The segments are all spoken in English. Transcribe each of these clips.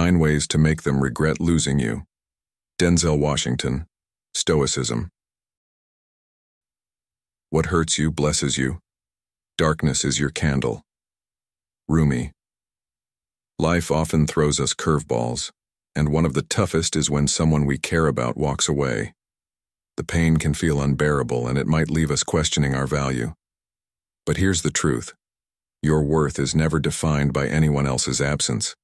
9 ways to make them regret losing you. Denzel Washington, Stoicism. What hurts you blesses you. Darkness is your candle. Rumi. Life often throws us curveballs, and one of the toughest is when someone we care about walks away. The pain can feel unbearable, and it might leave us questioning our value. But here's the truth. Your worth is never defined by anyone else's absence.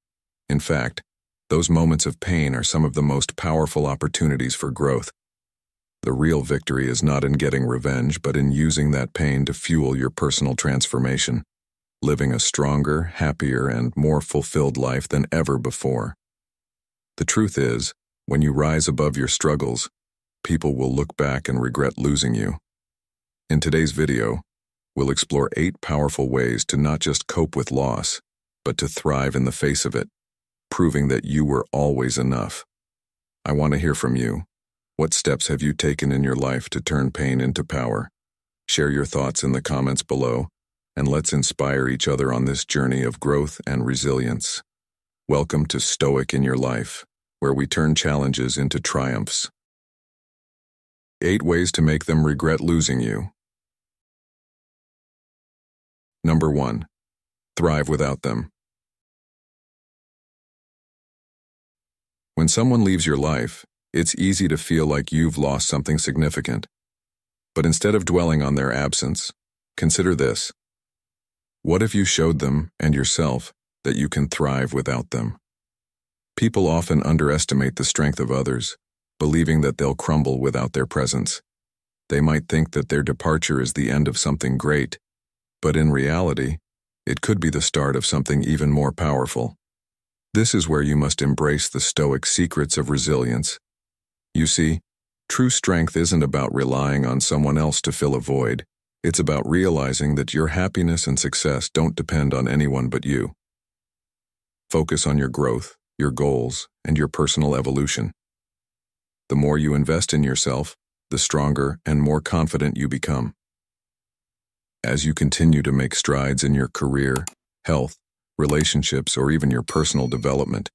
In fact, those moments of pain are some of the most powerful opportunities for growth. The real victory is not in getting revenge, but in using that pain to fuel your personal transformation, living a stronger, happier, and more fulfilled life than ever before. The truth is, when you rise above your struggles, people will look back and regret losing you. In today's video, we'll explore 8 powerful ways to not just cope with loss, but to thrive in the face of it, proving that you were always enough. I want to hear from you. What steps have you taken in your life to turn pain into power? Share your thoughts in the comments below, and let's inspire each other on this journey of growth and resilience. Welcome to Stoic in Your Life, where we turn challenges into triumphs. 8 ways to make them regret losing you. Number 1. Thrive without them. When someone leaves your life, it's easy to feel like you've lost something significant. But instead of dwelling on their absence, consider this. What if you showed them and yourself that you can thrive without them? People often underestimate the strength of others, believing that they'll crumble without their presence. They might think that their departure is the end of something great, but in reality, it could be the start of something even more powerful. This is where you must embrace the Stoic secrets of resilience. You see, true strength isn't about relying on someone else to fill a void. It's about realizing that your happiness and success don't depend on anyone but you. Focus on your growth, your goals, and your personal evolution. The more you invest in yourself, the stronger and more confident you become. As you continue to make strides in your career, health, relationships, or even your personal development,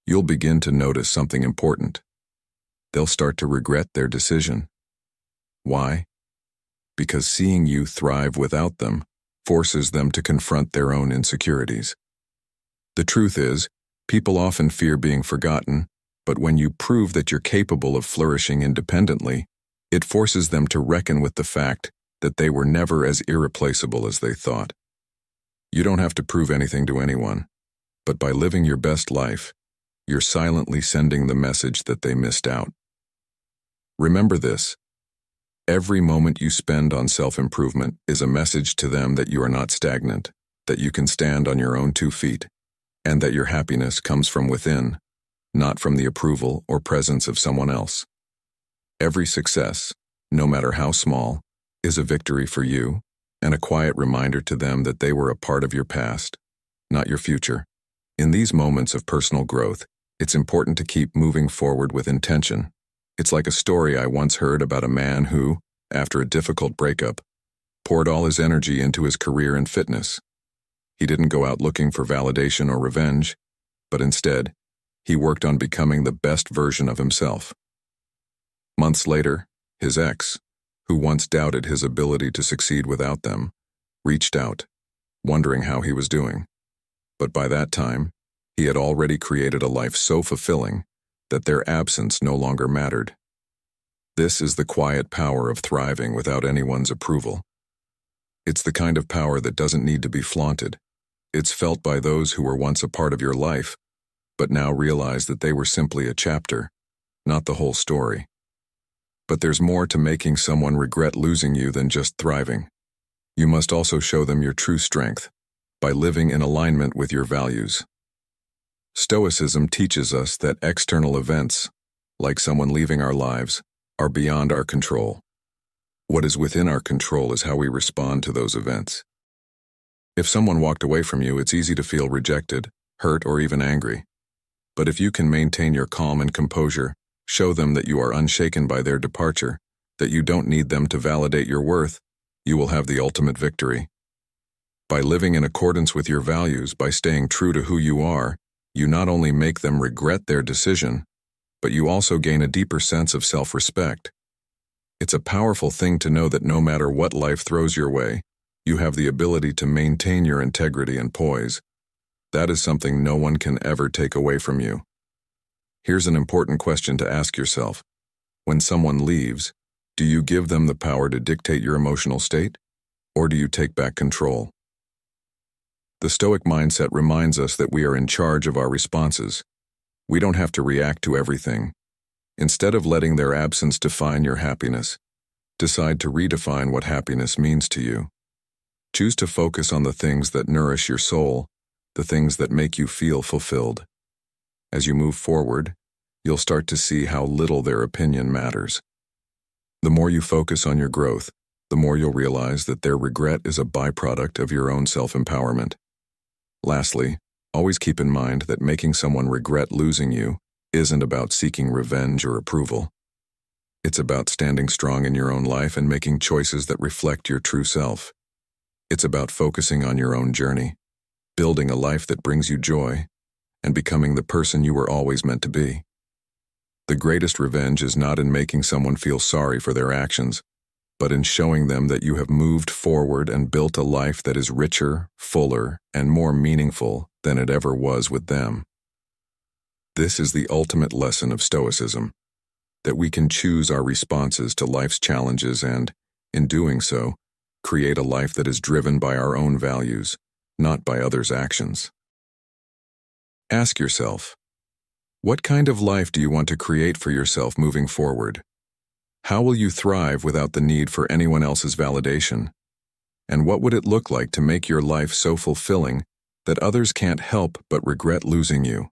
you'll begin to notice something important. They'll start to regret their decision. Why? Because seeing you thrive without them forces them to confront their own insecurities. The truth is, people often fear being forgotten, but when you prove that you're capable of flourishing independently, it forces them to reckon with the fact that they were never as irreplaceable as they thought. You don't have to prove anything to anyone, but by living your best life, you're silently sending the message that they missed out. Remember this. Every moment you spend on self-improvement is a message to them that you are not stagnant, that you can stand on your own 2 feet, and that your happiness comes from within, not from the approval or presence of someone else. Every success, no matter how small, is a victory for you, and a quiet reminder to them that they were a part of your past, not your future. In these moments of personal growth, it's important to keep moving forward with intention. It's like a story I once heard about a man who, after a difficult breakup, poured all his energy into his career and fitness. He didn't go out looking for validation or revenge, but instead, he worked on becoming the best version of himself. Months later, his ex, who once doubted his ability to succeed without them, reached out, wondering how he was doing. But by that time, he had already created a life so fulfilling that their absence no longer mattered. This is the quiet power of thriving without anyone's approval. It's the kind of power that doesn't need to be flaunted. It's felt by those who were once a part of your life, but now realize that they were simply a chapter, not the whole story. But there's more to making someone regret losing you than just thriving. You must also show them your true strength by living in alignment with your values. Stoicism teaches us that external events, like someone leaving our lives, are beyond our control. What is within our control is how we respond to those events. If someone walked away from you, it's easy to feel rejected, hurt, or even angry. But if you can maintain your calm and composure, show them that you are unshaken by their departure, that you don't need them to validate your worth, you will have the ultimate victory. By living in accordance with your values, by staying true to who you are, you not only make them regret their decision, but you also gain a deeper sense of self-respect. It's a powerful thing to know that no matter what life throws your way, you have the ability to maintain your integrity and poise. That is something no one can ever take away from you. Here's an important question to ask yourself. When someone leaves, do you give them the power to dictate your emotional state, or do you take back control? The Stoic mindset reminds us that we are in charge of our responses. We don't have to react to everything. Instead of letting their absence define your happiness, decide to redefine what happiness means to you. Choose to focus on the things that nourish your soul, the things that make you feel fulfilled. As you move forward, you'll start to see how little their opinion matters. The more you focus on your growth, the more you'll realize that their regret is a byproduct of your own self-empowerment. Lastly, always keep in mind that making someone regret losing you isn't about seeking revenge or approval. It's about standing strong in your own life and making choices that reflect your true self. It's about focusing on your own journey, building a life that brings you joy, and becoming the person you were always meant to be. The greatest revenge is not in making someone feel sorry for their actions, but in showing them that you have moved forward and built a life that is richer, fuller, and more meaningful than it ever was with them. This is the ultimate lesson of Stoicism, that we can choose our responses to life's challenges and, in doing so, create a life that is driven by our own values, not by others' actions. Ask yourself, what kind of life do you want to create for yourself moving forward? How will you thrive without the need for anyone else's validation? And what would it look like to make your life so fulfilling that others can't help but regret losing you?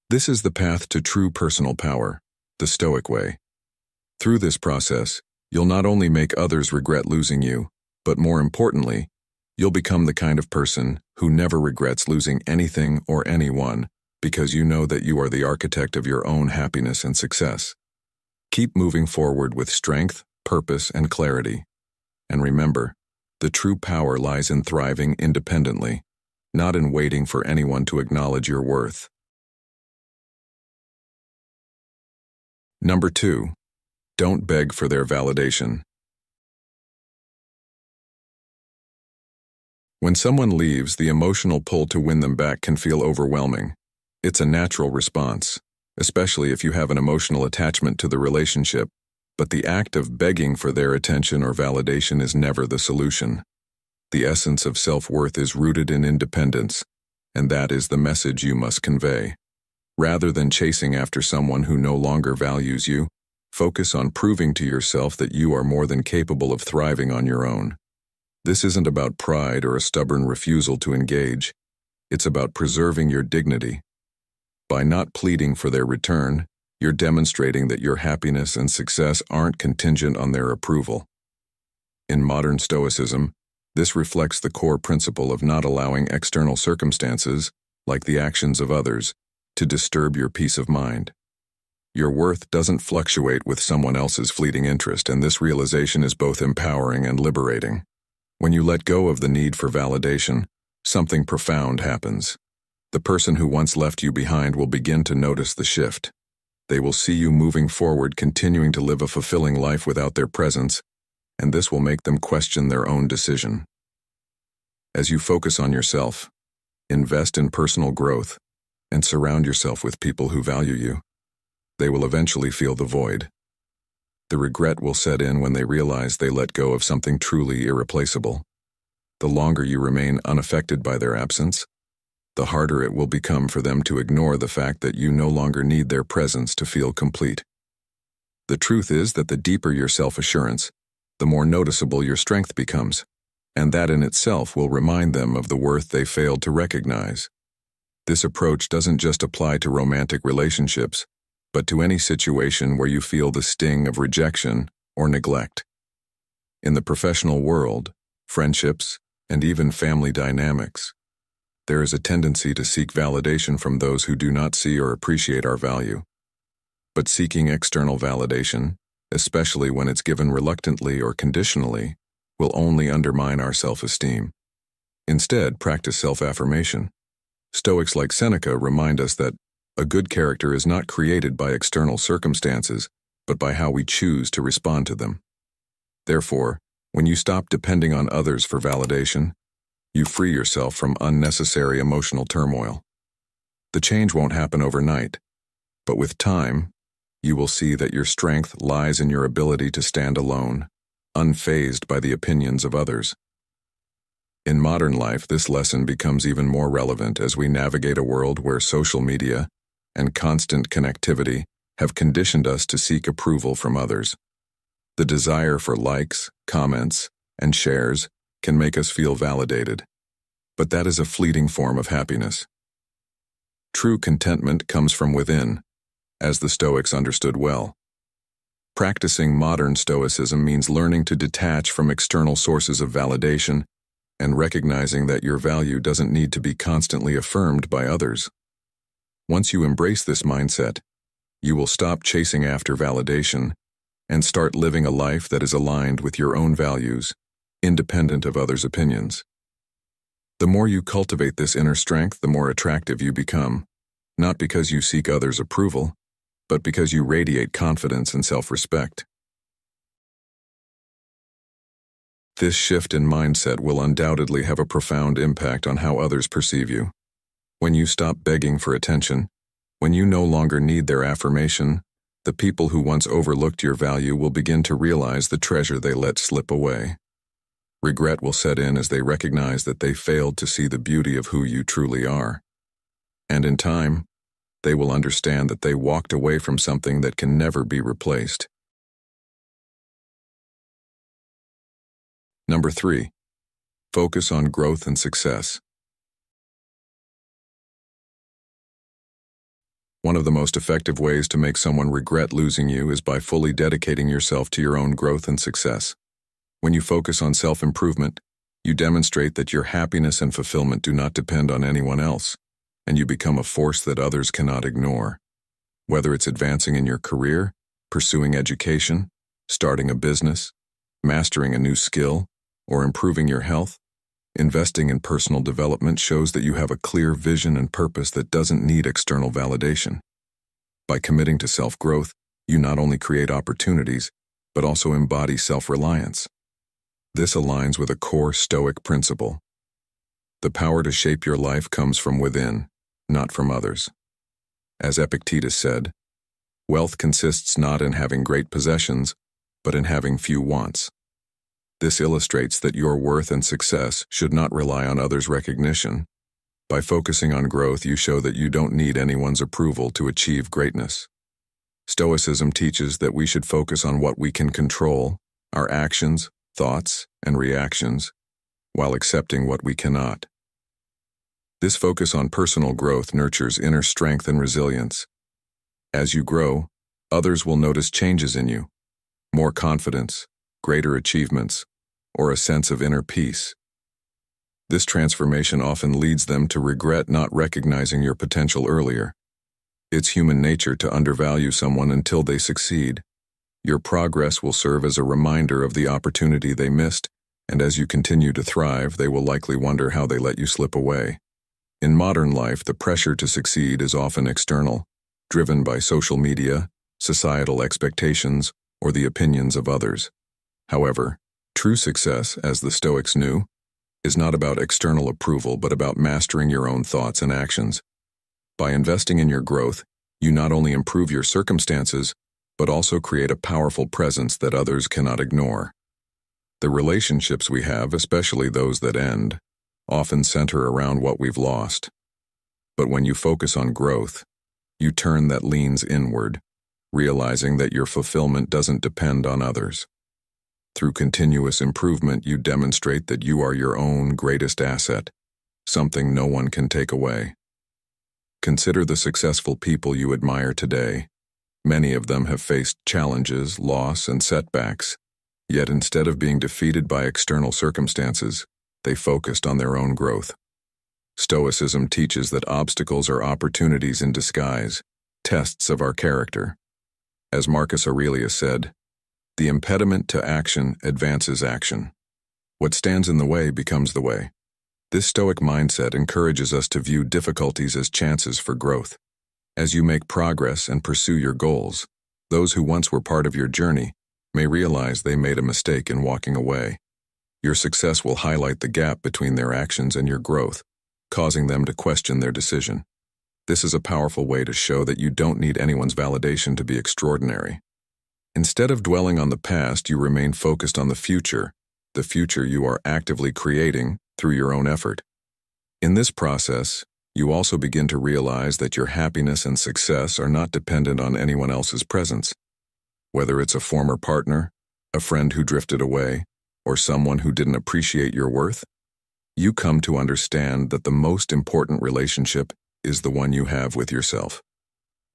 This is the path to true personal power, the Stoic way. Through this process, you'll not only make others regret losing you, but more importantly, you'll become the kind of person who never regrets losing anything or anyone because you know that you are the architect of your own happiness and success. Keep moving forward with strength, purpose, and clarity. And remember, the true power lies in thriving independently, not in waiting for anyone to acknowledge your worth. Number 2, don't beg for their validation. When someone leaves, the emotional pull to win them back can feel overwhelming. It's a natural response, especially if you have an emotional attachment to the relationship, but the act of begging for their attention or validation is never the solution. The essence of self-worth is rooted in independence, and that is the message you must convey. Rather than chasing after someone who no longer values you, focus on proving to yourself that you are more than capable of thriving on your own. This isn't about pride or a stubborn refusal to engage. It's about preserving your dignity. By not pleading for their return, you're demonstrating that your happiness and success aren't contingent on their approval. In modern Stoicism, this reflects the core principle of not allowing external circumstances, like the actions of others, to disturb your peace of mind. Your worth doesn't fluctuate with someone else's fleeting interest, and this realization is both empowering and liberating. When you let go of the need for validation, something profound happens. The person who once left you behind will begin to notice the shift. They will see you moving forward, continuing to live a fulfilling life without their presence, and this will make them question their own decision. As you focus on yourself, invest in personal growth, and surround yourself with people who value you, they will eventually feel the void. The regret will set in when they realize they let go of something truly irreplaceable. The longer you remain unaffected by their absence, the harder it will become for them to ignore the fact that you no longer need their presence to feel complete. The truth is that the deeper your self-assurance, the more noticeable your strength becomes, and that in itself will remind them of the worth they failed to recognize. This approach doesn't just apply to romantic relationships, but to any situation where you feel the sting of rejection or neglect. In the professional world, friendships, and even family dynamics, there is a tendency to seek validation from those who do not see or appreciate our value. But seeking external validation, especially when it's given reluctantly or conditionally, will only undermine our self-esteem. Instead, practice self-affirmation. Stoics like Seneca remind us that a good character is not created by external circumstances, but by how we choose to respond to them. Therefore, when you stop depending on others for validation, you free yourself from unnecessary emotional turmoil. The change won't happen overnight, but with time, you will see that your strength lies in your ability to stand alone, unfazed by the opinions of others. In modern life, this lesson becomes even more relevant as we navigate a world where social media and constant connectivity have conditioned us to seek approval from others. The desire for likes, comments, and shares can make us feel validated, but that is a fleeting form of happiness. True contentment comes from within, as the Stoics understood well. Practicing modern Stoicism means learning to detach from external sources of validation and recognizing that your value doesn't need to be constantly affirmed by others. Once you embrace this mindset, you will stop chasing after validation and start living a life that is aligned with your own values, independent of others' opinions. The more you cultivate this inner strength, the more attractive you become, not because you seek others' approval, but because you radiate confidence and self-respect. This shift in mindset will undoubtedly have a profound impact on how others perceive you. When you stop begging for attention, when you no longer need their affirmation, the people who once overlooked your value will begin to realize the treasure they let slip away. Regret will set in as they recognize that they failed to see the beauty of who you truly are. And in time, they will understand that they walked away from something that can never be replaced. Number 3. Focus on growth and success. One of the most effective ways to make someone regret losing you is by fully dedicating yourself to your own growth and success. When you focus on self-improvement, you demonstrate that your happiness and fulfillment do not depend on anyone else, and you become a force that others cannot ignore. Whether it's advancing in your career, pursuing education, starting a business, mastering a new skill, or improving your health, investing in personal development shows that you have a clear vision and purpose that doesn't need external validation. By committing to self-growth, you not only create opportunities, but also embody self-reliance. This aligns with a core Stoic principle. The power to shape your life comes from within, not from others. As Epictetus said, wealth consists not in having great possessions, but in having few wants. This illustrates that your worth and success should not rely on others' recognition. By focusing on growth, you show that you don't need anyone's approval to achieve greatness. Stoicism teaches that we should focus on what we can control, our actions, thoughts, and reactions, while accepting what we cannot. This focus on personal growth nurtures inner strength and resilience. As you grow, others will notice changes in you, more confidence, greater achievements, or a sense of inner peace. This transformation often leads them to regret not recognizing your potential earlier. It's human nature to undervalue someone until they succeed. Your progress will serve as a reminder of the opportunity they missed, and as you continue to thrive, they will likely wonder how they let you slip away. In modern life, the pressure to succeed is often external, driven by social media, societal expectations, or the opinions of others. However, true success, as the Stoics knew, is not about external approval but about mastering your own thoughts and actions. By investing in your growth, you not only improve your circumstances, but also create a powerful presence that others cannot ignore. The relationships we have, especially those that end, often center around what we've lost. But when you focus on growth, you turn that leans inward, realizing that your fulfillment doesn't depend on others. Through continuous improvement, you demonstrate that you are your own greatest asset, something no one can take away. Consider the successful people you admire today. Many of them have faced challenges, loss, and setbacks, yet instead of being defeated by external circumstances, they focused on their own growth. Stoicism teaches that obstacles are opportunities in disguise, tests of our character. As Marcus Aurelius said, "The impediment to action advances action. What stands in the way becomes the way." This Stoic mindset encourages us to view difficulties as chances for growth. As you make progress and pursue your goals, those who once were part of your journey may realize they made a mistake in walking away. Your success will highlight the gap between their actions and your growth, causing them to question their decision. This is a powerful way to show that you don't need anyone's validation to be extraordinary. Instead of dwelling on the past, you remain focused on the future you are actively creating through your own effort. In this process, you also begin to realize that your happiness and success are not dependent on anyone else's presence. Whether it's a former partner, a friend who drifted away, or someone who didn't appreciate your worth, you come to understand that the most important relationship is the one you have with yourself.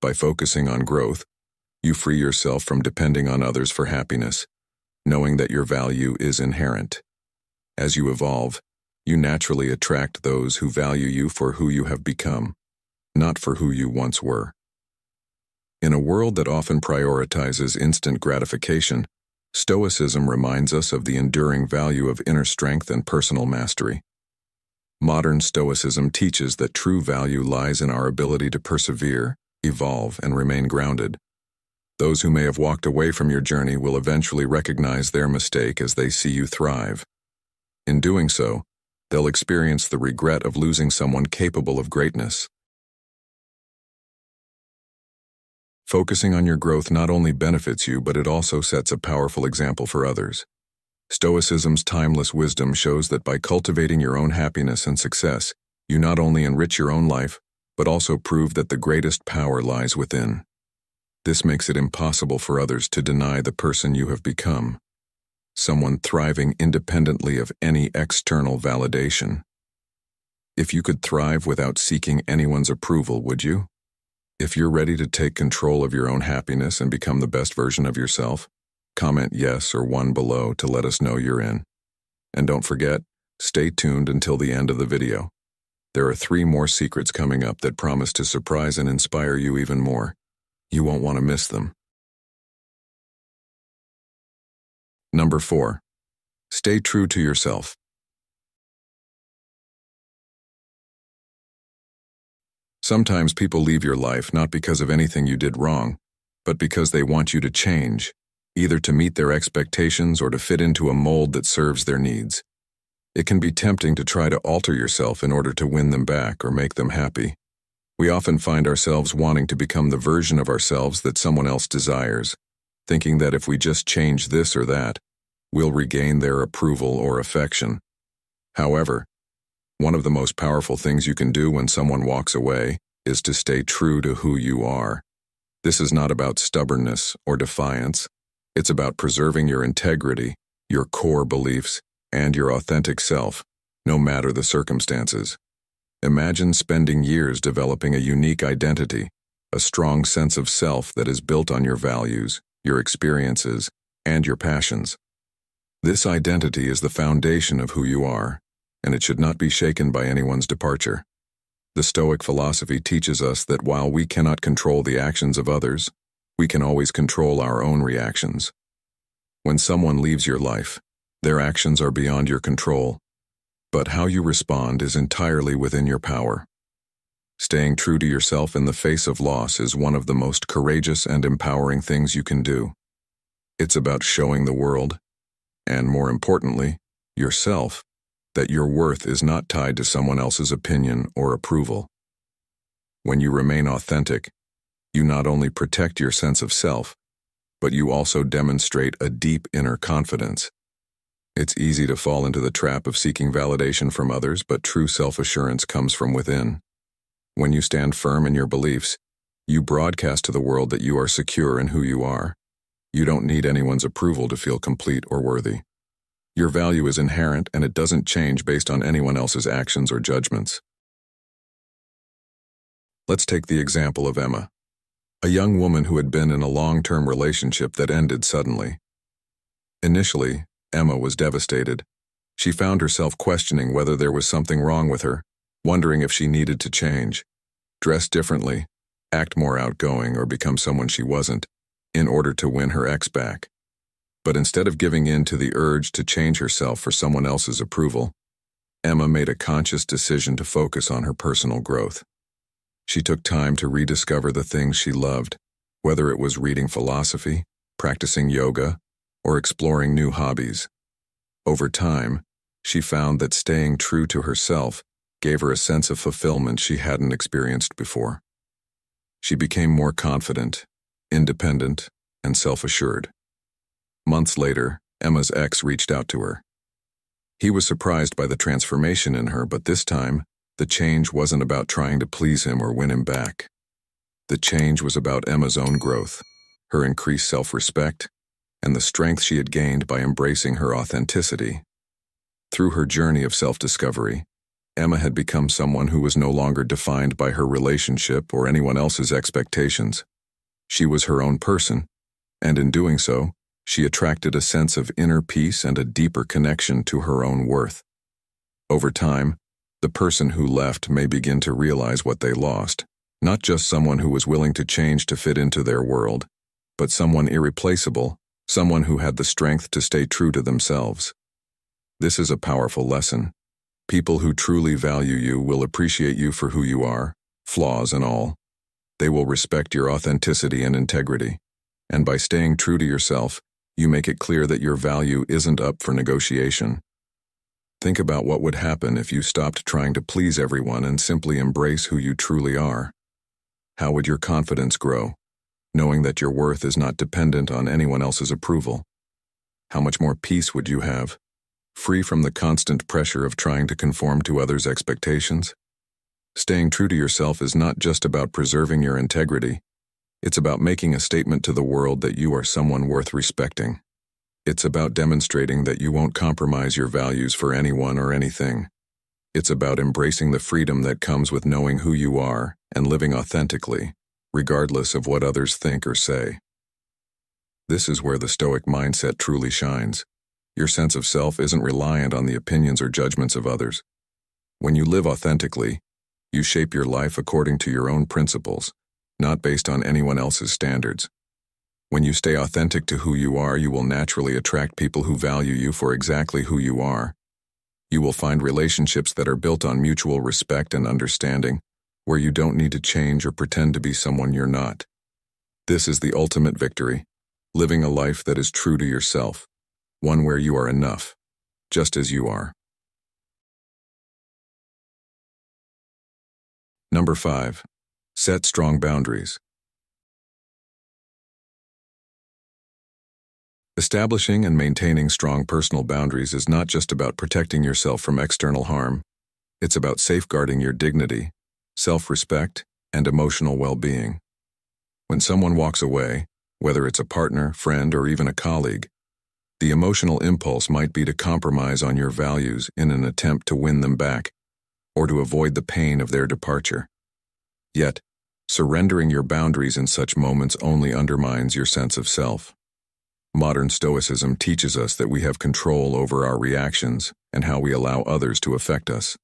By focusing on growth, you free yourself from depending on others for happiness, knowing that your value is inherent. As you evolve, you naturally attract those who value you for who you have become, not for who you once were. In a world that often prioritizes instant gratification, Stoicism reminds us of the enduring value of inner strength and personal mastery. Modern Stoicism teaches that true value lies in our ability to persevere, evolve, and remain grounded. Those who may have walked away from your journey will eventually recognize their mistake as they see you thrive. In doing so, they'll experience the regret of losing someone capable of greatness. Focusing on your growth not only benefits you, but it also sets a powerful example for others. Stoicism's timeless wisdom shows that by cultivating your own happiness and success, you not only enrich your own life, but also prove that the greatest power lies within. This makes it impossible for others to deny the person you have become, someone thriving independently of any external validation. If you could thrive without seeking anyone's approval, would you? If you're ready to take control of your own happiness and become the best version of yourself, comment yes or 1 below to let us know you're in. And don't forget, stay tuned until the end of the video. There are 3 more secrets coming up that promise to surprise and inspire you even more. You won't want to miss them. Number 4. Stay true to yourself. Sometimes people leave your life not because of anything you did wrong, but because they want you to change, either to meet their expectations or to fit into a mold that serves their needs. It can be tempting to try to alter yourself in order to win them back or make them happy. We often find ourselves wanting to become the version of ourselves that someone else desires, thinking that if we just change this or that, we'll regain their approval or affection. However, one of the most powerful things you can do when someone walks away is to stay true to who you are. This is not about stubbornness or defiance. It's about preserving your integrity, your core beliefs, and your authentic self, no matter the circumstances. Imagine spending years developing a unique identity, a strong sense of self that is built on your values, your experiences, and your passions. This identity is the foundation of who you are, and it should not be shaken by anyone's departure. The Stoic philosophy teaches us that while we cannot control the actions of others, we can always control our own reactions. When someone leaves your life, their actions are beyond your control, but how you respond is entirely within your power. Staying true to yourself in the face of loss is one of the most courageous and empowering things you can do. It's about showing the world, and more importantly, yourself, that your worth is not tied to someone else's opinion or approval. When you remain authentic, you not only protect your sense of self, but you also demonstrate a deep inner confidence. It's easy to fall into the trap of seeking validation from others, but true self-assurance comes from within. When you stand firm in your beliefs, you broadcast to the world that you are secure in who you are. You don't need anyone's approval to feel complete or worthy. Your value is inherent, and it doesn't change based on anyone else's actions or judgments. Let's take the example of Emma, a young woman who had been in a long-term relationship that ended suddenly. Initially, Emma was devastated. She found herself questioning whether there was something wrong with her, wondering if she needed to change, dress differently, act more outgoing, or become someone she wasn't, in order to win her ex back. But instead of giving in to the urge to change herself for someone else's approval, Emma made a conscious decision to focus on her personal growth. She took time to rediscover the things she loved, whether it was reading philosophy, practicing yoga, or exploring new hobbies. Over time, she found that staying true to herself gave her a sense of fulfillment she hadn't experienced before. She became more confident, independent, and self-assured. Months later, Emma's ex reached out to her. He was surprised by the transformation in her, but this time, the change wasn't about trying to please him or win him back. The change was about Emma's own growth, her increased self-respect, and the strength she had gained by embracing her authenticity. Through her journey of self-discovery, Emma had become someone who was no longer defined by her relationship or anyone else's expectations. She was her own person, and in doing so, she attracted a sense of inner peace and a deeper connection to her own worth. Over time, the person who left may begin to realize what they lost, not just someone who was willing to change to fit into their world, but someone irreplaceable, someone who had the strength to stay true to themselves. This is a powerful lesson. People who truly value you will appreciate you for who you are, flaws and all. They will respect your authenticity and integrity. And by staying true to yourself, you make it clear that your value isn't up for negotiation. Think about what would happen if you stopped trying to please everyone and simply embrace who you truly are. How would your confidence grow, knowing that your worth is not dependent on anyone else's approval? How much more peace would you have, free from the constant pressure of trying to conform to others' expectations? Staying true to yourself is not just about preserving your integrity. It's about making a statement to the world that you are someone worth respecting. It's about demonstrating that you won't compromise your values for anyone or anything. It's about embracing the freedom that comes with knowing who you are and living authentically, regardless of what others think or say. This is where the Stoic mindset truly shines. Your sense of self isn't reliant on the opinions or judgments of others. When you live authentically, you shape your life according to your own principles, not based on anyone else's standards. When you stay authentic to who you are, you will naturally attract people who value you for exactly who you are. You will find relationships that are built on mutual respect and understanding, where you don't need to change or pretend to be someone you're not. This is the ultimate victory, living a life that is true to yourself, one where you are enough, just as you are. Number 5. Set strong boundaries. Establishing and maintaining strong personal boundaries is not just about protecting yourself from external harm. It's about safeguarding your dignity, self-respect, and emotional well-being. When someone walks away, whether it's a partner, friend, or even a colleague, the emotional impulse might be to compromise on your values in an attempt to win them back, or to avoid the pain of their departure. Yet, surrendering your boundaries in such moments only undermines your sense of self. Modern Stoicism teaches us that we have control over our reactions and how we allow others to affect us.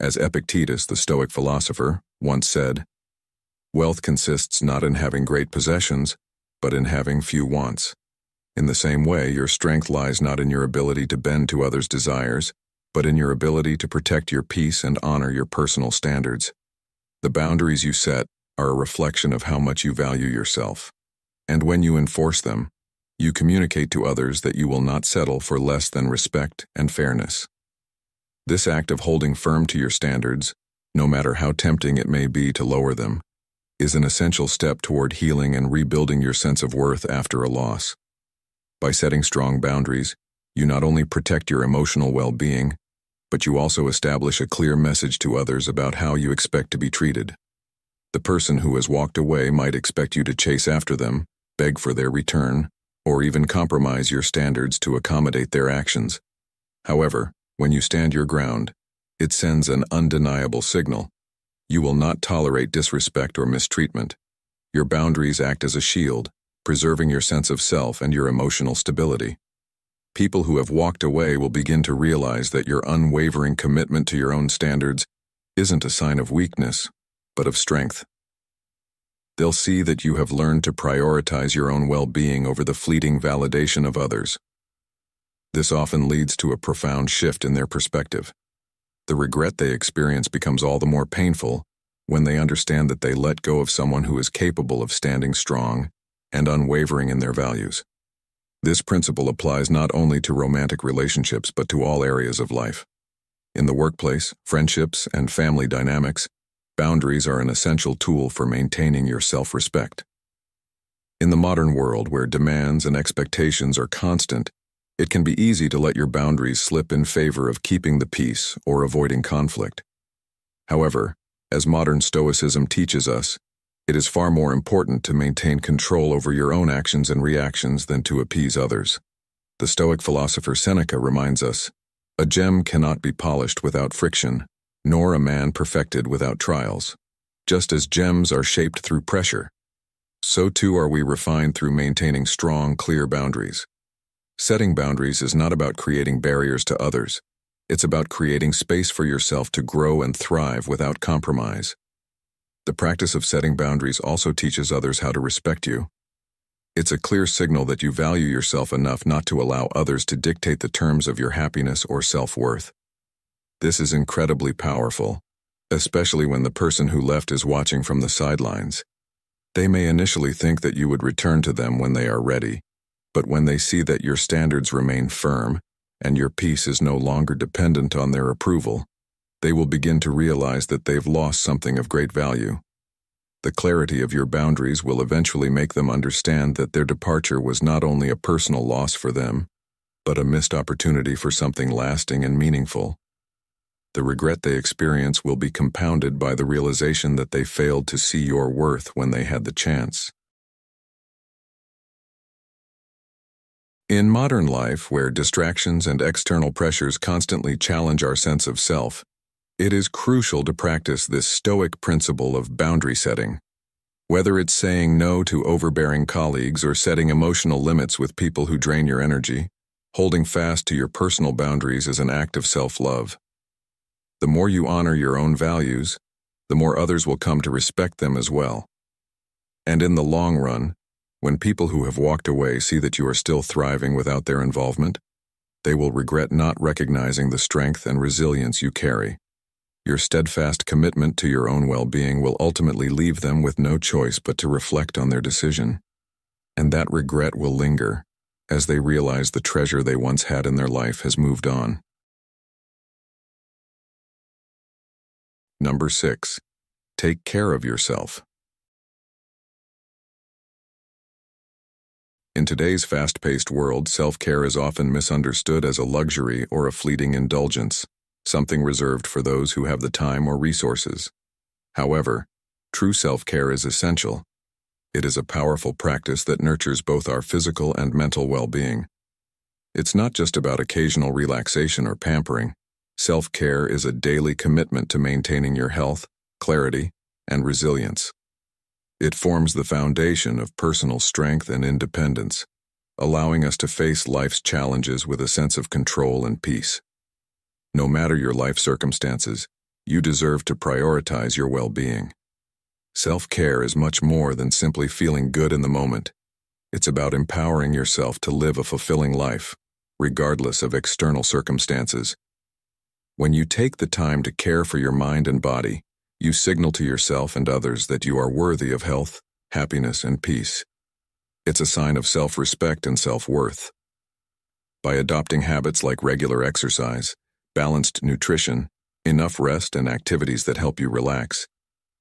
As Epictetus, the Stoic philosopher, once said, "Wealth consists not in having great possessions, but in having few wants." In the same way, your strength lies not in your ability to bend to others' desires, but in your ability to protect your peace and honor your personal standards. The boundaries you set are a reflection of how much you value yourself. And when you enforce them, you communicate to others that you will not settle for less than respect and fairness. This act of holding firm to your standards, no matter how tempting it may be to lower them, is an essential step toward healing and rebuilding your sense of worth after a loss. By setting strong boundaries, you not only protect your emotional well-being, but you also establish a clear message to others about how you expect to be treated. The person who has walked away might expect you to chase after them, beg for their return, or even compromise your standards to accommodate their actions. However, when you stand your ground, it sends an undeniable signal. You will not tolerate disrespect or mistreatment. Your boundaries act as a shield, preserving your sense of self and your emotional stability. People who have walked away will begin to realize that your unwavering commitment to your own standards isn't a sign of weakness, but of strength. They'll see that you have learned to prioritize your own well-being over the fleeting validation of others. This often leads to a profound shift in their perspective. The regret they experience becomes all the more painful when they understand that they let go of someone who is capable of standing strong and unwavering in their values. This principle applies not only to romantic relationships but to all areas of life. In the workplace, friendships, and family dynamics, boundaries are an essential tool for maintaining your self-respect. In the modern world, where demands and expectations are constant, it can be easy to let your boundaries slip in favor of keeping the peace or avoiding conflict. However, as modern Stoicism teaches us, it is far more important to maintain control over your own actions and reactions than to appease others. The Stoic philosopher Seneca reminds us, "A gem cannot be polished without friction, nor a man perfected without trials. Just as gems are shaped through pressure, so too are we refined through maintaining strong, clear boundaries." Setting boundaries is not about creating barriers to others. It's about creating space for yourself to grow and thrive without compromise. The practice of setting boundaries also teaches others how to respect you. It's a clear signal that you value yourself enough not to allow others to dictate the terms of your happiness or self-worth. This is incredibly powerful, especially when the person who left is watching from the sidelines. They may initially think that you would return to them when they are ready, but when they see that your standards remain firm and your peace is no longer dependent on their approval, they will begin to realize that they've lost something of great value. The clarity of your boundaries will eventually make them understand that their departure was not only a personal loss for them, but a missed opportunity for something lasting and meaningful. The regret they experience will be compounded by the realization that they failed to see your worth when they had the chance. In modern life, where distractions and external pressures constantly challenge our sense of self, it is crucial to practice this Stoic principle of boundary setting. Whether it's saying no to overbearing colleagues or setting emotional limits with people who drain your energy, holding fast to your personal boundaries is an act of self-love. The more you honor your own values, the more others will come to respect them as well. And in the long run, when people who have walked away see that you are still thriving without their involvement, they will regret not recognizing the strength and resilience you carry. Your steadfast commitment to your own well-being will ultimately leave them with no choice but to reflect on their decision. And that regret will linger as they realize the treasure they once had in their life has moved on. Number 6. Take care of yourself. In today's fast-paced world, self-care is often misunderstood as a luxury or a fleeting indulgence, something reserved for those who have the time or resources. However, true self-care is essential. It is a powerful practice that nurtures both our physical and mental well-being. It's not just about occasional relaxation or pampering. Self-care is a daily commitment to maintaining your health, clarity, and resilience. It forms the foundation of personal strength and independence, allowing us to face life's challenges with a sense of control and peace. No matter your life circumstances, you deserve to prioritize your well-being. Self-care is much more than simply feeling good in the moment. It's about empowering yourself to live a fulfilling life, regardless of external circumstances. When you take the time to care for your mind and body, you signal to yourself and others that you are worthy of health, happiness, and peace. It's a sign of self-respect and self-worth. By adopting habits like regular exercise, balanced nutrition, enough rest, and activities that help you relax,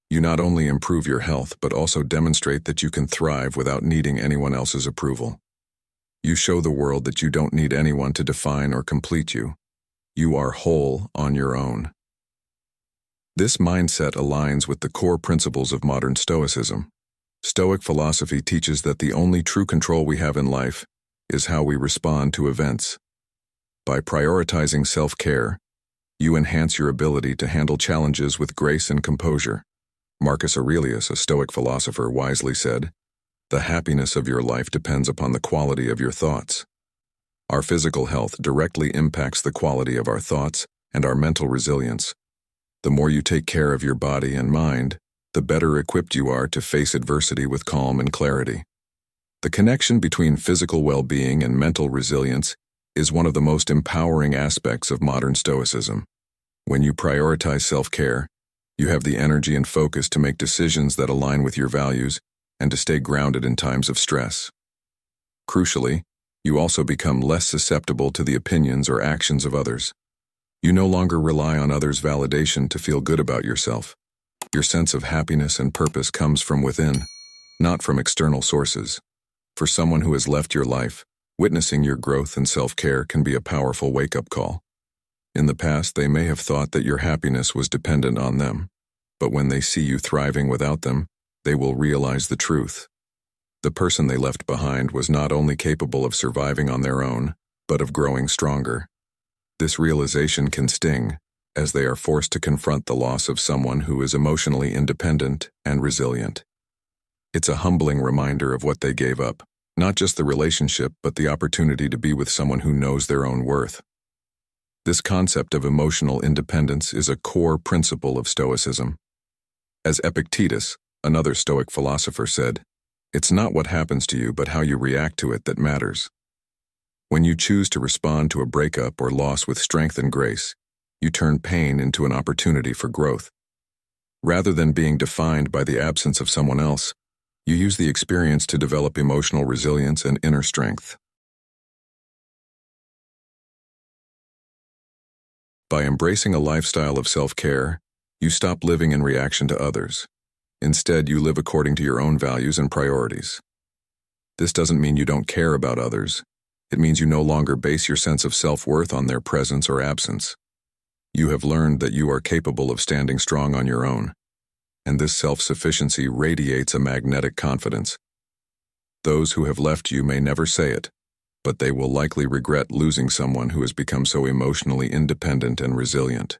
you not only improve your health but also demonstrate that you can thrive without needing anyone else's approval. You show the world that you don't need anyone to define or complete you. You are whole on your own. This mindset aligns with the core principles of modern Stoicism. Stoic philosophy teaches that the only true control we have in life is how we respond to events. By prioritizing self-care, you enhance your ability to handle challenges with grace and composure. Marcus Aurelius, a Stoic philosopher, wisely said, "The happiness of your life depends upon the quality of your thoughts." Our physical health directly impacts the quality of our thoughts and our mental resilience. The more you take care of your body and mind, the better equipped you are to face adversity with calm and clarity. The connection between physical well-being and mental resilience is one of the most empowering aspects of modern Stoicism. When you prioritize self-care, you have the energy and focus to make decisions that align with your values and to stay grounded in times of stress. Crucially, you also become less susceptible to the opinions or actions of others. You no longer rely on others' validation to feel good about yourself. Your sense of happiness and purpose comes from within, not from external sources. For someone who has left your life, witnessing your growth and self-care can be a powerful wake-up call. In the past, they may have thought that your happiness was dependent on them, but when they see you thriving without them, they will realize the truth. The person they left behind was not only capable of surviving on their own, but of growing stronger. This realization can sting, as they are forced to confront the loss of someone who is emotionally independent and resilient. It's a humbling reminder of what they gave up, not just the relationship, but the opportunity to be with someone who knows their own worth. This concept of emotional independence is a core principle of Stoicism. As Epictetus, another Stoic philosopher, said, "It's not what happens to you, but how you react to it that matters." When you choose to respond to a breakup or loss with strength and grace, you turn pain into an opportunity for growth. Rather than being defined by the absence of someone else, you use the experience to develop emotional resilience and inner strength. By embracing a lifestyle of self-care, you stop living in reaction to others. Instead, you live according to your own values and priorities. This doesn't mean you don't care about others. It means you no longer base your sense of self-worth on their presence or absence. You have learned that you are capable of standing strong on your own, and this self-sufficiency radiates a magnetic confidence. Those who have left you may never say it, but they will likely regret losing someone who has become so emotionally independent and resilient.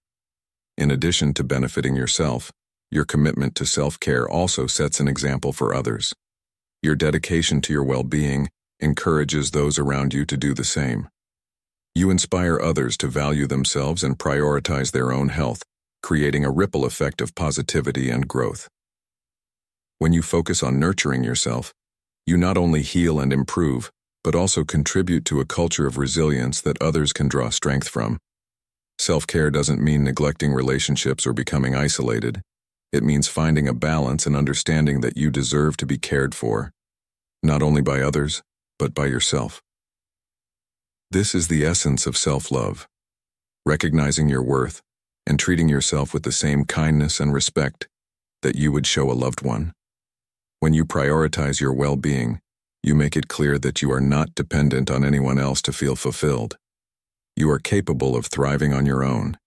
In addition to benefiting yourself, your commitment to self-care also sets an example for others. Your dedication to your well-being encourages those around you to do the same. You inspire others to value themselves and prioritize their own health, creating a ripple effect of positivity and growth. When you focus on nurturing yourself, you not only heal and improve, but also contribute to a culture of resilience that others can draw strength from. Self-care doesn't mean neglecting relationships or becoming isolated. It means finding a balance and understanding that you deserve to be cared for, not only by others, but by yourself. This is the essence of self-love, recognizing your worth and treating yourself with the same kindness and respect that you would show a loved one. When you prioritize your well-being, you make it clear that you are not dependent on anyone else to feel fulfilled. You are capable of thriving on your own,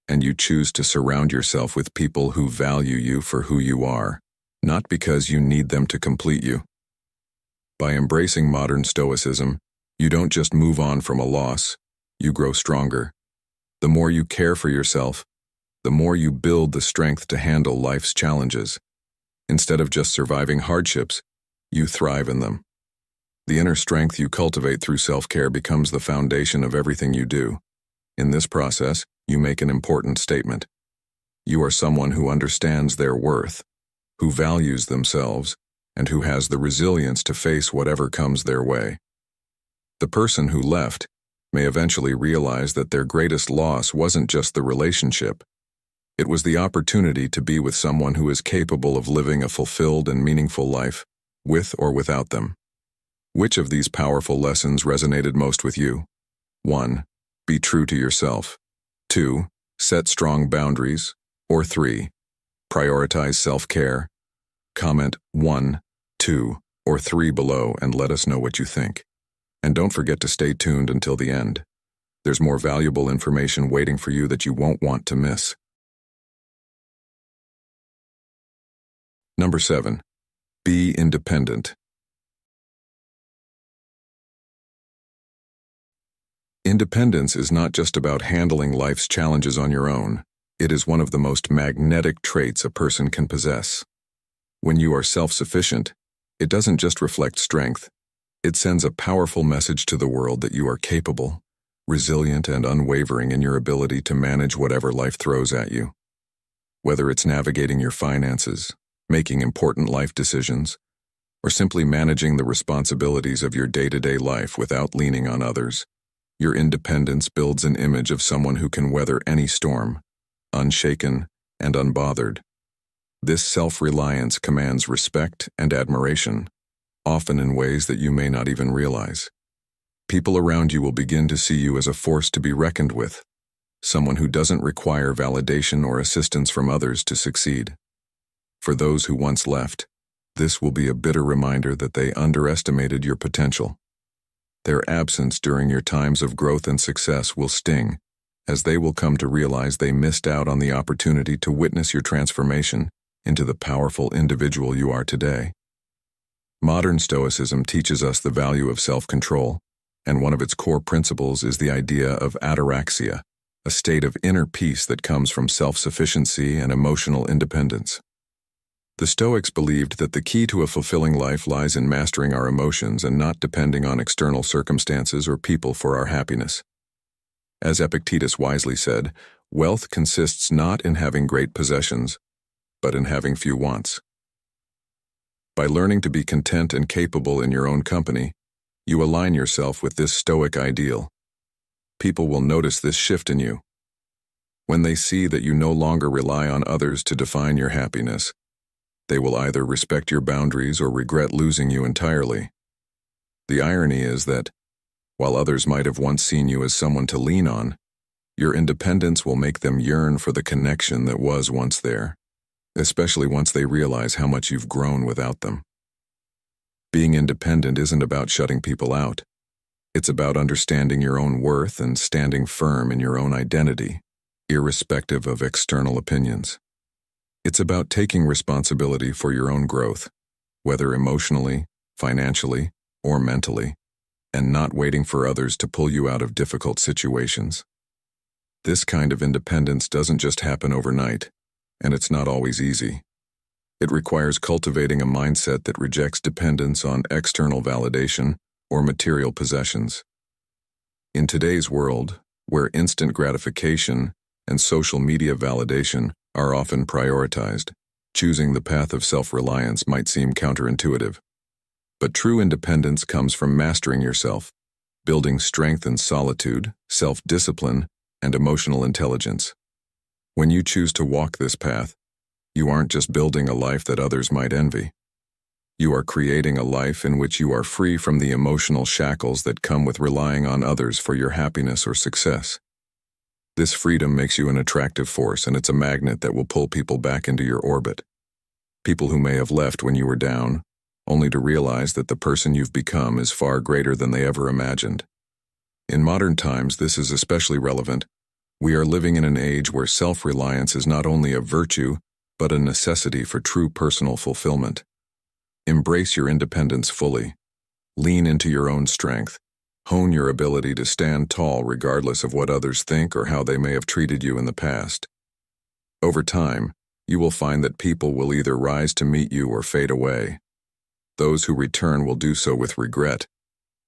and you choose to surround yourself with people who value you for who you are, not because you need them to complete you. By embracing modern Stoicism, you don't just move on from a loss, you grow stronger. The more you care for yourself, the more you build the strength to handle life's challenges. Instead of just surviving hardships, you thrive in them. The inner strength you cultivate through self-care becomes the foundation of everything you do. In this process, you make an important statement. You are someone who understands their worth, who values themselves, and who has the resilience to face whatever comes their way. The person who left may eventually realize that their greatest loss wasn't just the relationship. It was the opportunity to be with someone who is capable of living a fulfilled and meaningful life, with or without them. Which of these powerful lessons resonated most with you? 1. Be true to yourself. 2. Set strong boundaries. Or 3. Prioritize self-care. Comment 1, 2, or 3 below and let us know what you think. And don't forget to stay tuned until the end. There's more valuable information waiting for you that you won't want to miss. Number 7. Be independent. Independence is not just about handling life's challenges on your own. It is one of the most magnetic traits a person can possess. When you are self-sufficient, it doesn't just reflect strength. It sends a powerful message to the world that you are capable, resilient, and unwavering in your ability to manage whatever life throws at you. Whether it's navigating your finances, making important life decisions, or simply managing the responsibilities of your day-to-day life without leaning on others, your independence builds an image of someone who can weather any storm. unshaken, and unbothered. This self-reliance commands respect and admiration, often in ways that you may not even realize. People around you will begin to see you as a force to be reckoned with, someone who doesn't require validation or assistance from others to succeed. For those who once left, this will be a bitter reminder that they underestimated your potential. Their absence during your times of growth and success will sting, as they will come to realize they missed out on the opportunity to witness your transformation into the powerful individual you are today. Modern Stoicism teaches us the value of self-control, and one of its core principles is the idea of ataraxia, a state of inner peace that comes from self-sufficiency and emotional independence. The Stoics believed that the key to a fulfilling life lies in mastering our emotions and not depending on external circumstances or people for our happiness. As Epictetus wisely said, wealth consists not in having great possessions, but in having few wants. By learning to be content and capable in your own company, you align yourself with this Stoic ideal. People will notice this shift in you. When they see that you no longer rely on others to define your happiness, they will either respect your boundaries or regret losing you entirely. The irony is that, while others might have once seen you as someone to lean on, your independence will make them yearn for the connection that was once there, especially once they realize how much you've grown without them. Being independent isn't about shutting people out. It's about understanding your own worth and standing firm in your own identity, irrespective of external opinions. It's about taking responsibility for your own growth, whether emotionally, financially, or mentally, and not waiting for others to pull you out of difficult situations. This kind of independence doesn't just happen overnight, and it's not always easy. It requires cultivating a mindset that rejects dependence on external validation or material possessions. In today's world, where instant gratification and social media validation are often prioritized, choosing the path of self-reliance might seem counterintuitive. But true independence comes from mastering yourself, building strength in solitude, self-discipline, and emotional intelligence. When you choose to walk this path, you aren't just building a life that others might envy. You are creating a life in which you are free from the emotional shackles that come with relying on others for your happiness or success. This freedom makes you an attractive force, and it's a magnet that will pull people back into your orbit. People who may have left when you were down, only to realize that the person you've become is far greater than they ever imagined. In modern times, this is especially relevant. We are living in an age where self-reliance is not only a virtue, but a necessity for true personal fulfillment. Embrace your independence fully. Lean into your own strength. Hone your ability to stand tall regardless of what others think or how they may have treated you in the past. Over time, you will find that people will either rise to meet you or fade away. Those who return will do so with regret,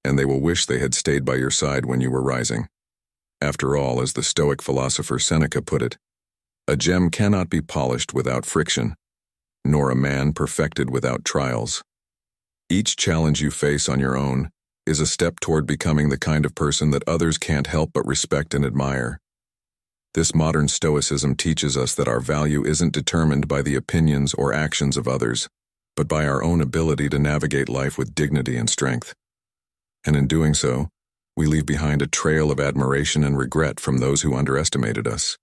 and they will wish they had stayed by your side when you were rising. After all, as the Stoic philosopher Seneca put it, a gem cannot be polished without friction, nor a man perfected without trials. Each challenge you face on your own is a step toward becoming the kind of person that others can't help but respect and admire. This modern Stoicism teaches us that our value isn't determined by the opinions or actions of others, but by our own ability to navigate life with dignity and strength. And in doing so, we leave behind a trail of admiration and regret from those who underestimated us.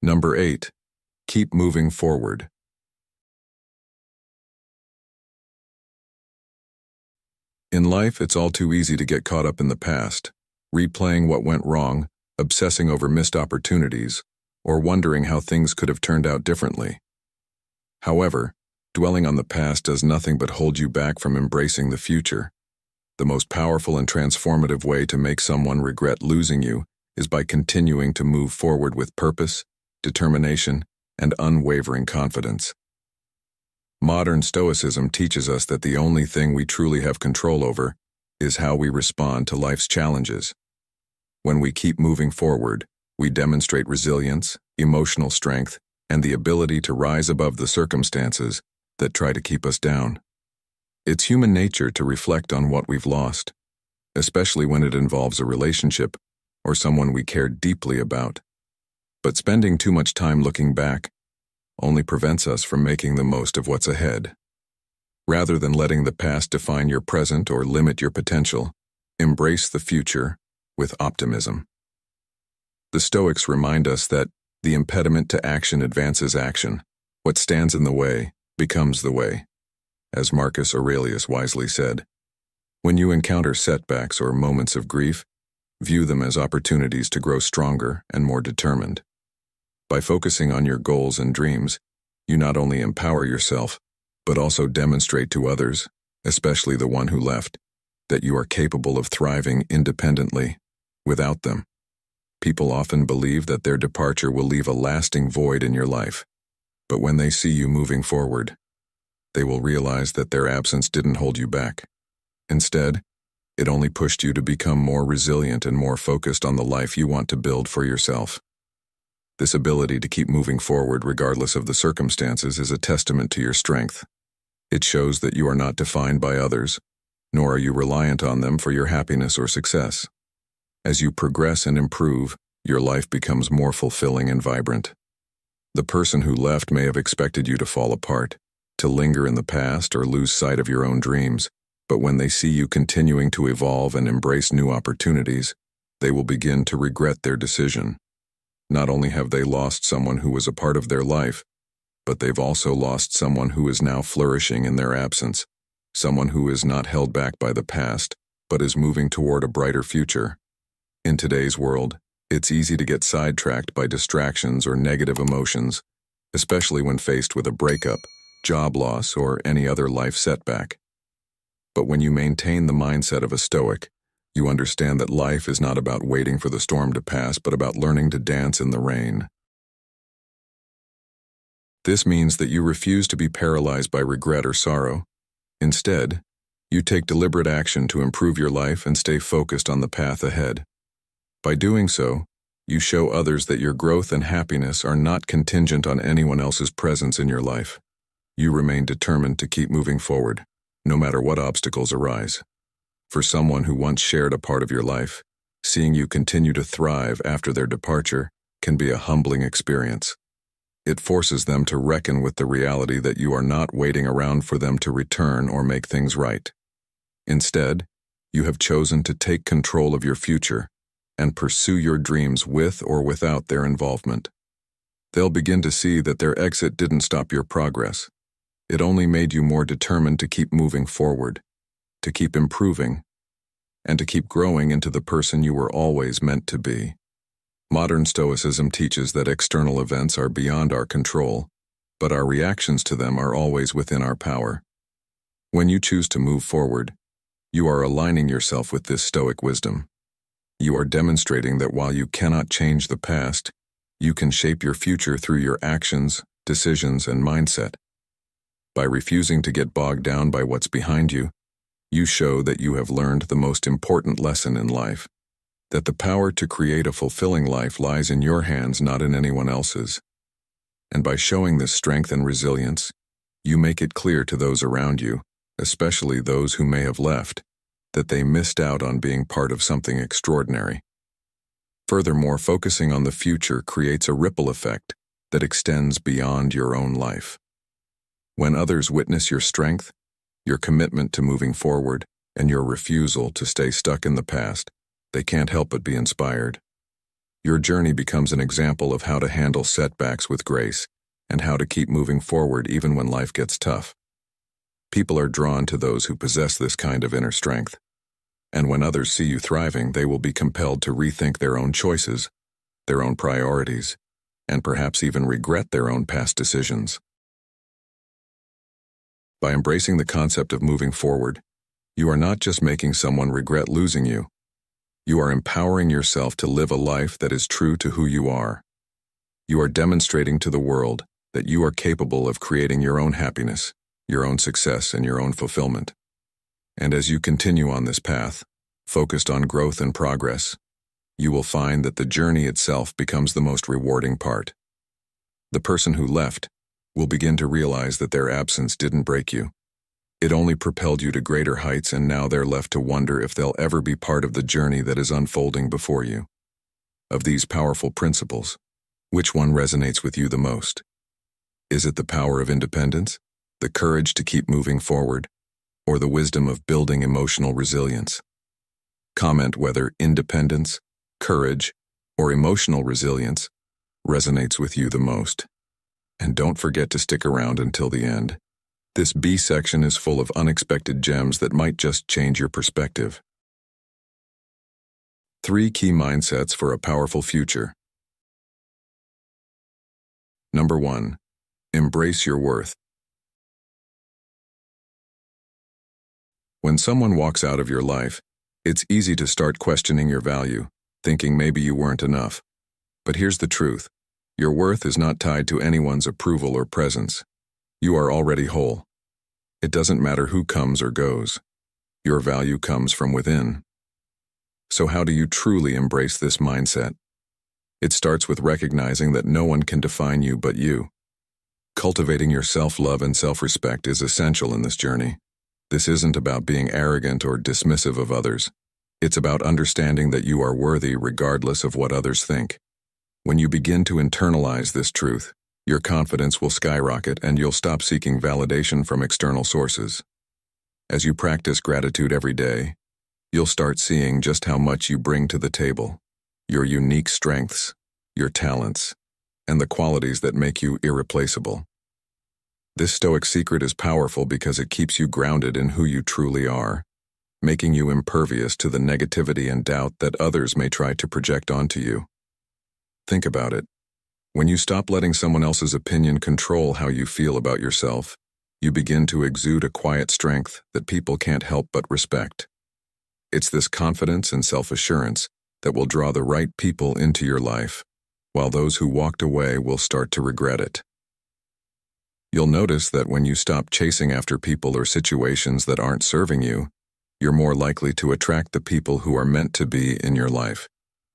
Number 8. Keep moving forward. In life, it's all too easy to get caught up in the past, replaying what went wrong, obsessing over missed opportunities, or wondering how things could have turned out differently. However, dwelling on the past does nothing but hold you back from embracing the future. The most powerful and transformative way to make someone regret losing you is by continuing to move forward with purpose, determination, and unwavering confidence. Modern Stoicism teaches us that the only thing we truly have control over is how we respond to life's challenges. When we keep moving forward, we demonstrate resilience, emotional strength, and the ability to rise above the circumstances that try to keep us down. It's human nature to reflect on what we've lost, especially when it involves a relationship, or someone we cared deeply about. But spending too much time looking back only prevents us from making the most of what's ahead. Rather than letting the past define your present or limit your potential, embrace the future with optimism. The Stoics remind us that the impediment to action advances action. What stands in the way becomes the way. As Marcus Aurelius wisely said, when you encounter setbacks or moments of grief, view them as opportunities to grow stronger and more determined. By focusing on your goals and dreams, you not only empower yourself, but also demonstrate to others, especially the one who left, that you are capable of thriving independently without them. People often believe that their departure will leave a lasting void in your life, but when they see you moving forward, they will realize that their absence didn't hold you back. Instead, it only pushed you to become more resilient and more focused on the life you want to build for yourself. This ability to keep moving forward regardless of the circumstances is a testament to your strength. It shows that you are not defined by others, nor are you reliant on them for your happiness or success. As you progress and improve, your life becomes more fulfilling and vibrant. The person who left may have expected you to fall apart, to linger in the past or lose sight of your own dreams, but when they see you continuing to evolve and embrace new opportunities, they will begin to regret their decision. Not only have they lost someone who was a part of their life, but they've also lost someone who is now flourishing in their absence, someone who is not held back by the past, but is moving toward a brighter future. In today's world, it's easy to get sidetracked by distractions or negative emotions, especially when faced with a breakup, job loss, or any other life setback. But when you maintain the mindset of a Stoic, you understand that life is not about waiting for the storm to pass, but about learning to dance in the rain. This means that you refuse to be paralyzed by regret or sorrow. Instead, you take deliberate action to improve your life and stay focused on the path ahead. By doing so, you show others that your growth and happiness are not contingent on anyone else's presence in your life. You remain determined to keep moving forward, no matter what obstacles arise. For someone who once shared a part of your life, seeing you continue to thrive after their departure can be a humbling experience. It forces them to reckon with the reality that you are not waiting around for them to return or make things right. Instead, you have chosen to take control of your future and pursue your dreams with or without their involvement. They'll begin to see that their exit didn't stop your progress. It only made you more determined to keep moving forward, to keep improving, and to keep growing into the person you were always meant to be. Modern Stoicism teaches that external events are beyond our control, but our reactions to them are always within our power. When you choose to move forward, you are aligning yourself with this Stoic wisdom. You are demonstrating that while you cannot change the past, you can shape your future through your actions, decisions, and mindset. By refusing to get bogged down by what's behind you, you show that you have learned the most important lesson in life, that the power to create a fulfilling life lies in your hands, not in anyone else's. And by showing this strength and resilience, you make it clear to those around you, especially those who may have left, that they missed out on being part of something extraordinary. Furthermore, focusing on the future creates a ripple effect that extends beyond your own life. When others witness your strength, your commitment to moving forward, and your refusal to stay stuck in the past, they can't help but be inspired. Your journey becomes an example of how to handle setbacks with grace and how to keep moving forward even when life gets tough. People are drawn to those who possess this kind of inner strength, and when others see you thriving, they will be compelled to rethink their own choices, their own priorities, and perhaps even regret their own past decisions. By embracing the concept of moving forward, you are not just making someone regret losing you. You are empowering yourself to live a life that is true to who you are. You are demonstrating to the world that you are capable of creating your own happiness, your own success, and your own fulfillment. And as you continue on this path, focused on growth and progress, you will find that the journey itself becomes the most rewarding part. The person who left will begin to realize that their absence didn't break you. It only propelled you to greater heights, and now they're left to wonder if they'll ever be part of the journey that is unfolding before you. Of these powerful principles, which one resonates with you the most? Is it the power of independence, the courage to keep moving forward, or the wisdom of building emotional resilience? Comment whether independence, courage, or emotional resilience resonates with you the most. And don't forget to stick around until the end. This B section is full of unexpected gems that might just change your perspective. 3 key mindsets for a powerful future. Number 1. Embrace your worth. When someone walks out of your life, it's easy to start questioning your value, thinking maybe you weren't enough. But here's the truth. Your worth is not tied to anyone's approval or presence. You are already whole. It doesn't matter who comes or goes. Your value comes from within. So how do you truly embrace this mindset? It starts with recognizing that no one can define you but you. Cultivating your self-love and self-respect is essential in this journey. This isn't about being arrogant or dismissive of others. It's about understanding that you are worthy regardless of what others think. When you begin to internalize this truth, your confidence will skyrocket and you'll stop seeking validation from external sources. As you practice gratitude every day, you'll start seeing just how much you bring to the table, your unique strengths, your talents, and the qualities that make you irreplaceable. This Stoic secret is powerful because it keeps you grounded in who you truly are, making you impervious to the negativity and doubt that others may try to project onto you. Think about it. When you stop letting someone else's opinion control how you feel about yourself, you begin to exude a quiet strength that people can't help but respect. It's this confidence and self-assurance that will draw the right people into your life, while those who walked away will start to regret it. You'll notice that when you stop chasing after people or situations that aren't serving you, you're more likely to attract the people who are meant to be in your life,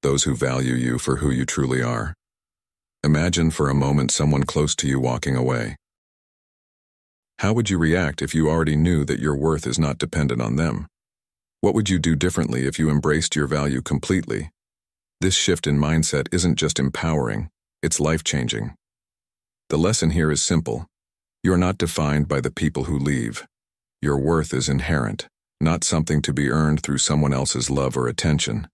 those who value you for who you truly are. Imagine for a moment someone close to you walking away. How would you react if you already knew that your worth is not dependent on them? What would you do differently if you embraced your value completely? This shift in mindset isn't just empowering, it's life-changing. The lesson here is simple. You're not defined by the people who leave. Your worth is inherent, not something to be earned through someone else's love or attention.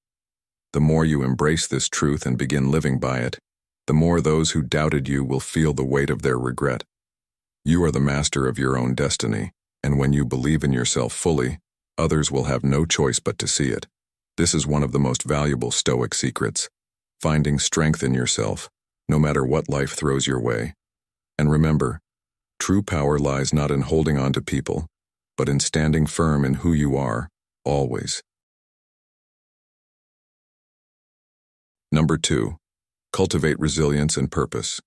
The more you embrace this truth and begin living by it, the more those who doubted you will feel the weight of their regret. You are the master of your own destiny, and when you believe in yourself fully, others will have no choice but to see it. This is one of the most valuable Stoic secrets, finding strength in yourself, no matter what life throws your way. And remember, true power lies not in holding on to people, but in standing firm in who you are, always. Number 2. Cultivate resilience and purpose.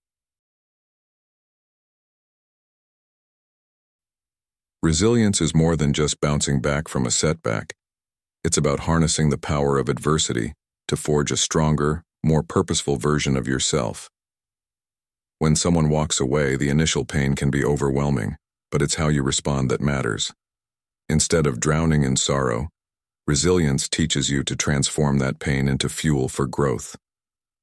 Resilience is more than just bouncing back from a setback. It's about harnessing the power of adversity to forge a stronger, more purposeful version of yourself. When someone walks away, the initial pain can be overwhelming, but it's how you respond that matters. Instead of drowning in sorrow, resilience teaches you to transform that pain into fuel for growth.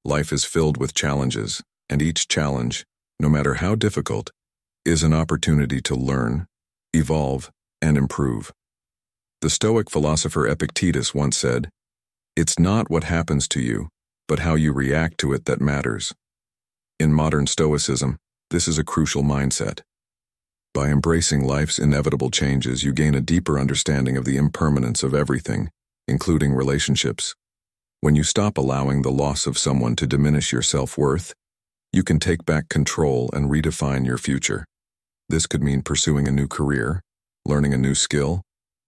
Life is filled with challenges, and each challenge, no matter how difficult, is an opportunity to learn, evolve, and improve. The Stoic philosopher Epictetus once said, "It's not what happens to you, but how you react to it that matters." In modern Stoicism, this is a crucial mindset. By embracing life's inevitable changes, you gain a deeper understanding of the impermanence of everything, including relationships. When you stop allowing the loss of someone to diminish your self-worth, you can take back control and redefine your future. This could mean pursuing a new career, learning a new skill,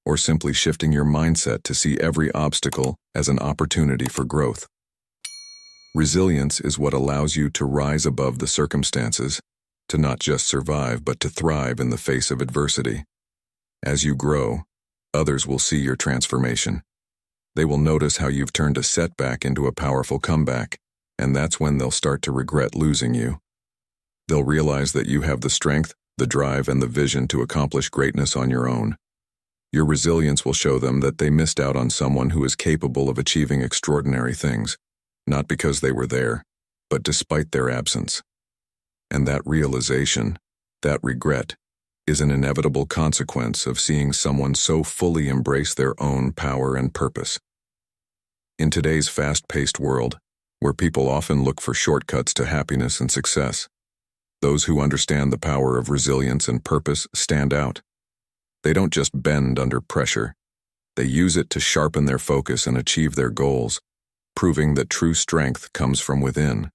or simply shifting your mindset to see every obstacle as an opportunity for growth. Resilience is what allows you to rise above the circumstances, to not just survive but to thrive in the face of adversity. As you grow, others will see your transformation. They will notice how you've turned a setback into a powerful comeback, and that's when they'll start to regret losing you. They'll realize that you have the strength, the drive, and the vision to accomplish greatness on your own. Your resilience will show them that they missed out on someone who is capable of achieving extraordinary things. not because they were there, but despite their absence. And that realization, that regret, is an inevitable consequence of seeing someone so fully embrace their own power and purpose. In today's fast-paced world, where people often look for shortcuts to happiness and success, those who understand the power of resilience and purpose stand out. They don't just bend under pressure. They use it to sharpen their focus and achieve their goals, proving that true strength comes from within.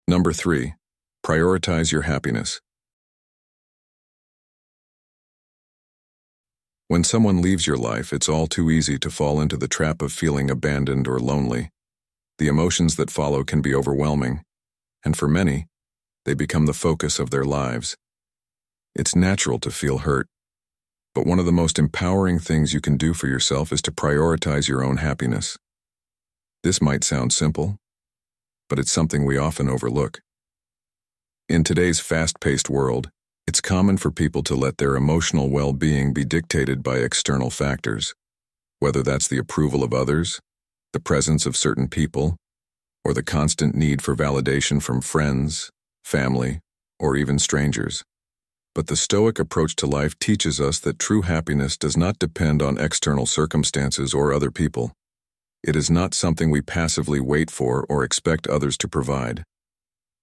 Number 3, prioritize your happiness. When someone leaves your life, it's all too easy to fall into the trap of feeling abandoned or lonely. The emotions that follow can be overwhelming, and for many, they become the focus of their lives. It's natural to feel hurt, but one of the most empowering things you can do for yourself is to prioritize your own happiness. This might sound simple, but it's something we often overlook. In today's fast-paced world, it's common for people to let their emotional well-being be dictated by external factors, whether that's the approval of others, the presence of certain people, or the constant need for validation from friends, family, or even strangers. But the Stoic approach to life teaches us that true happiness does not depend on external circumstances or other people. It is not something we passively wait for or expect others to provide.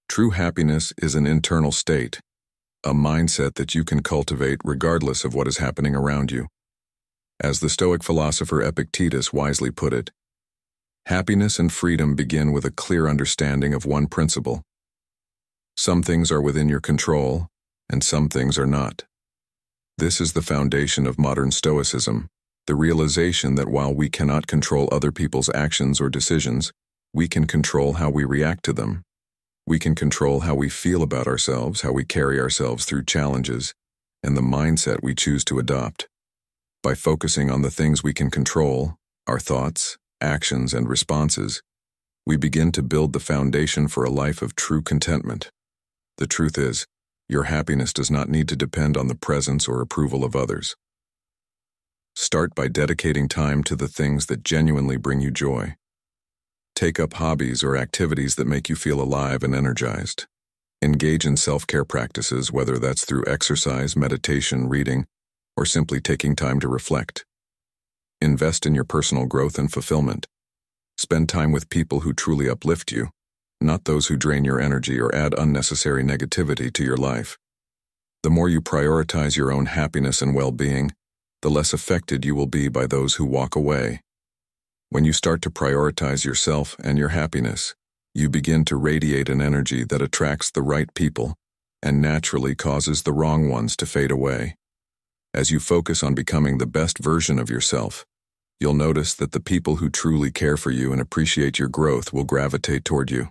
True happiness is an internal state, a mindset that you can cultivate regardless of what is happening around you. As the Stoic philosopher Epictetus wisely put it, happiness and freedom begin with a clear understanding of one principle. Some things are within your control, and some things are not. This is the foundation of modern Stoicism, the realization that while we cannot control other people's actions or decisions, we can control how we react to them. We can control how we feel about ourselves, how we carry ourselves through challenges, and the mindset we choose to adopt. By focusing on the things we can control, our thoughts, actions, and responses, we begin to build the foundation for a life of true contentment. The truth is, your happiness does not need to depend on the presence or approval of others. Start by dedicating time to the things that genuinely bring you joy. Take up hobbies or activities that make you feel alive and energized. Engage in self-care practices, whether that's through exercise, meditation, reading, or simply taking time to reflect. Invest in your personal growth and fulfillment. Spend time with people who truly uplift you, not those who drain your energy or add unnecessary negativity to your life. The more you prioritize your own happiness and well-being, the less affected you will be by those who walk away. When you start to prioritize yourself and your happiness, you begin to radiate an energy that attracts the right people and naturally causes the wrong ones to fade away. As you focus on becoming the best version of yourself, you'll notice that the people who truly care for you and appreciate your growth will gravitate toward you.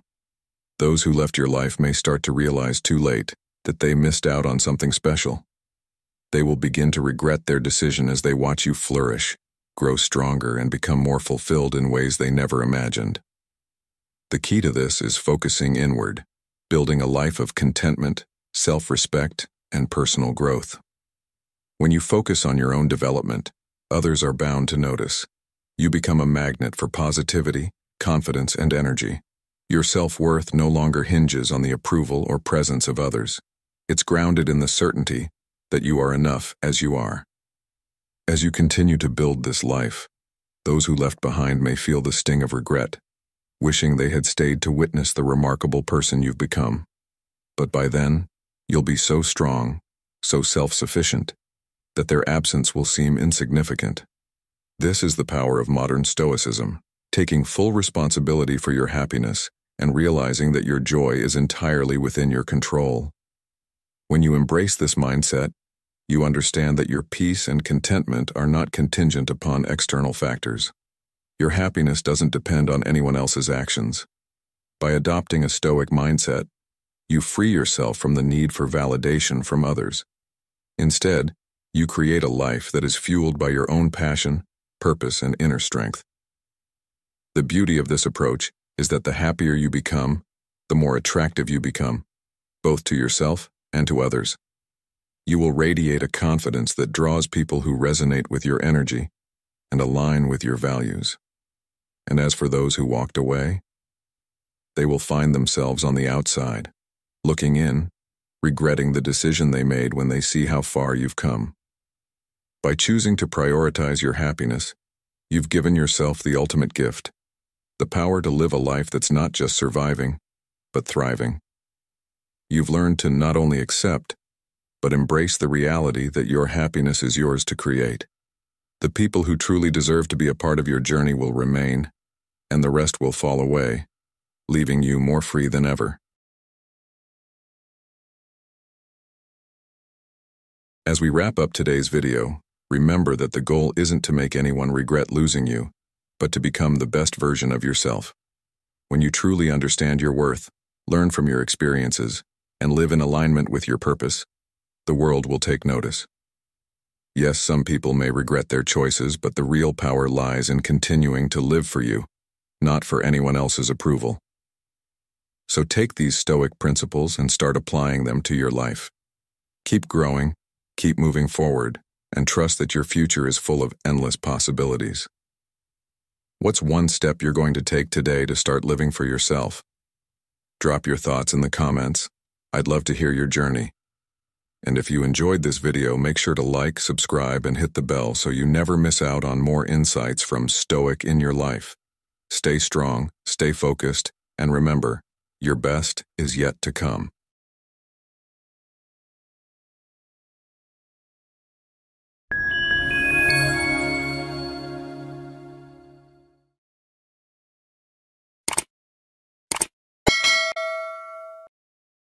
Those who left your life may start to realize too late that they missed out on something special. They will begin to regret their decision as they watch you flourish, grow stronger, and become more fulfilled in ways they never imagined. The key to this is focusing inward, building a life of contentment, self-respect, and personal growth. When you focus on your own development, others are bound to notice. You become a magnet for positivity, confidence, and energy. Your self-worth no longer hinges on the approval or presence of others. It's grounded in the certainty that you are enough as you are. As you continue to build this life, those who left behind may feel the sting of regret, wishing they had stayed to witness the remarkable person you've become. But by then, you'll be so strong, so self-sufficient, that their absence will seem insignificant. This is the power of modern Stoicism, taking full responsibility for your happiness and realizing that your joy is entirely within your control. When you embrace this mindset, you understand that your peace and contentment are not contingent upon external factors. Your happiness doesn't depend on anyone else's actions. By adopting a Stoic mindset, you free yourself from the need for validation from others. Instead, you create a life that is fueled by your own passion, purpose, and inner strength. The beauty of this approach is that the happier you become, the more attractive you become, both to yourself and to others. You will radiate a confidence that draws people who resonate with your energy, and align with your values. And as for those who walked away, they will find themselves on the outside, looking in, regretting the decision they made when they see how far you've come. By choosing to prioritize your happiness, you've given yourself the ultimate gift, the power to live a life that's not just surviving, but thriving. You've learned to not only accept, but embrace the reality that your happiness is yours to create. The people who truly deserve to be a part of your journey will remain, and the rest will fall away, leaving you more free than ever. As we wrap up today's video, remember that the goal isn't to make anyone regret losing you, but to become the best version of yourself. When you truly understand your worth, learn from your experiences, and live in alignment with your purpose, the world will take notice. Yes, some people may regret their choices, but the real power lies in continuing to live for you, not for anyone else's approval. So take these Stoic principles and start applying them to your life. Keep growing, keep moving forward, and trust that your future is full of endless possibilities. What's one step you're going to take today to start living for yourself? Drop your thoughts in the comments. I'd love to hear your journey. And if you enjoyed this video, make sure to like, subscribe, and hit the bell so you never miss out on more insights from Stoic in your life. Stay strong, stay focused, and remember, your best is yet to come.